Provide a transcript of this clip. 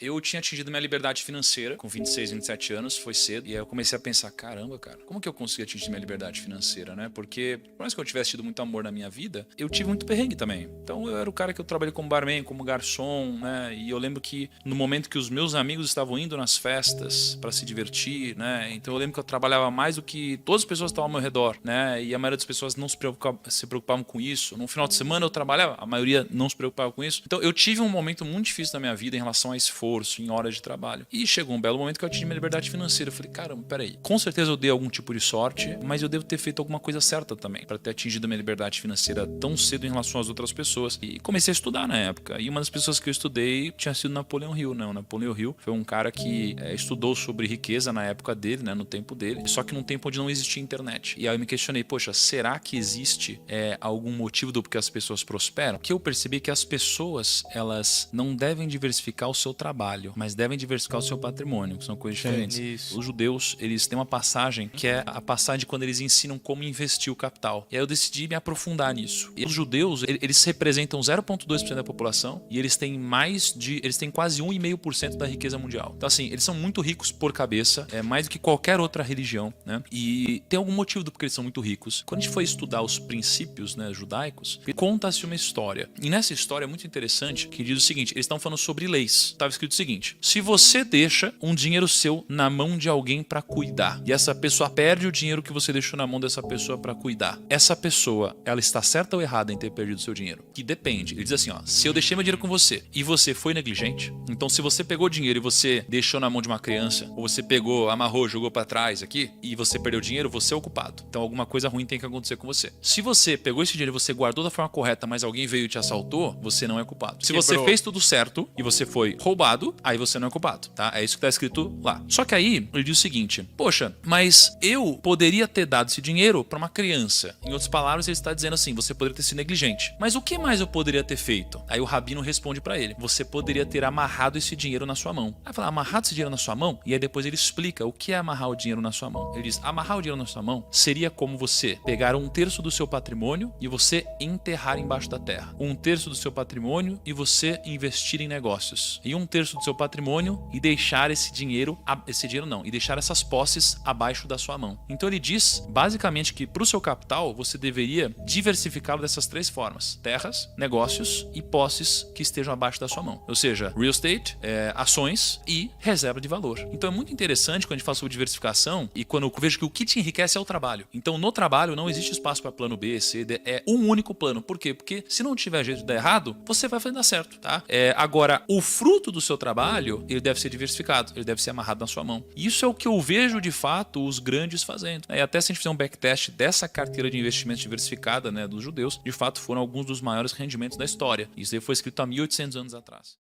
eu tinha atingido minha liberdade financeira com 26, 27 anos, foi cedo. E aí eu comecei a pensar, caramba, cara, como que eu consegui atingir minha liberdade financeira, né? Porque, por mais que eu tivesse tido muito amor na minha vida, eu tive muito perrengue também. Então eu era o cara que eu trabalhei como barman, como garçom, né? E eu lembro que no momento que os meus amigos estavam indo nas festas para se divertir, né? Então eu lembro que eu trabalhava mais do que todas as pessoas que estavam ao meu redor, né? E a maioria das pessoas não se preocupavam com isso. No final de semana eu trabalhava, a maioria não se preocupava com isso. Então eu tive um momento muito difícil na minha vida em relação a esforço, em horas de trabalho. E chegou um belo momento que eu atingi minha liberdade financeira. Eu falei, caramba, peraí. Com certeza eu dei algum tipo de sorte, mas eu devo ter feito alguma coisa certa também para ter atingido a minha liberdade financeira tão cedo em relação às outras pessoas. E comecei a estudar na época. E uma das pessoas que eu estudei tinha sido Napoleão Hill, né? O Napoleão Hill foi um cara que estudou sobre riqueza na época dele, né? No tempo dele, só que num tempo onde não existia internet. E aí eu me questionei, poxa, será que existe algum motivo do porquê as pessoas prosperam? Que eu percebi que as pessoas, elas não devem diversificar o seu trabalho, mas devem diversificar o seu patrimônio, que são coisas diferentes. Isso. Os judeus, eles têm uma passagem que é a passagem de quando eles ensinam como investir o capital. E aí eu decidi me aprofundar nisso. E os judeus, eles representam 0,2% da população e eles têm quase 1,5% da riqueza mundial. Então assim, eles são muito ricos por cabeça, mais do que qualquer outra religião, né? E tem algum motivo do porquê eles são muito ricos. Quando a gente foi estudar os princípios, né, judaicos, conta-se uma história. E nessa história é muito interessante que diz o seguinte, eles estão falando sobre leis. Estava escrito o seguinte: se você deixa um dinheiro seu na mão de alguém para cuidar e essa pessoa perde o dinheiro que você deixou na mão dessa pessoa para cuidar, essa pessoa, ela está certa ou errada em ter perdido seu dinheiro? Que depende. Ele diz assim, ó, se eu deixei meu dinheiro com você e você foi negligente, então se você pegou o dinheiro e você deixou na mão de uma criança, ou você pegou, amarrou, jogou para trás aqui e você perdeu o dinheiro, você é o culpado. Então alguma coisa ruim tem que acontecer com você. Se você pegou esse dinheiro e você guardou da forma correta, mas alguém veio e te assaltou, você não é culpado. Se você fez tudo certo e você foi roubado, aí você não é culpado, tá? É isso que tá escrito lá. Só que aí ele diz o seguinte: poxa, mas eu poderia ter dado esse dinheiro para uma criança. Em outras palavras, ele está dizendo assim: você poderia ter sido negligente. Mas o que mais eu poderia ter feito? Aí o rabino responde para ele: você poderia ter amarrado esse dinheiro na sua mão. Aí fala, amarrado esse dinheiro na sua mão? E aí depois ele explica o que é amarrar o dinheiro na sua mão. Ele diz: amarrar o dinheiro na sua mão seria como você pegar 1/3 do seu patrimônio e você enterrar embaixo da terra. 1/3 do seu patrimônio e você investir em negócios. E 1/3 do seu patrimônio e deixar e deixar essas posses abaixo da sua mão. Então ele diz, basicamente, que para o seu capital você deveria diversificá-lo dessas 3 formas: terras, negócios e posses que estejam abaixo da sua mão. Ou seja, real estate, ações e reserva de valor. Então é muito interessante quando a gente fala sobre diversificação e quando eu vejo que o que te enriquece é o trabalho. Então no trabalho não existe espaço para plano B, C, D, é um único plano. Por quê? Porque se não tiver jeito de dar errado, você vai fazer dar certo, tá? Agora, o fruto do seu trabalho, ele deve ser diversificado, ele deve ser amarrado na sua mão. E isso é o que eu vejo de fato os grandes fazendo. E até se a gente fizer um backtest dessa carteira de investimentos diversificada, né, dos judeus, de fato foram alguns dos maiores rendimentos da história. Isso aí foi escrito há 1800 anos atrás.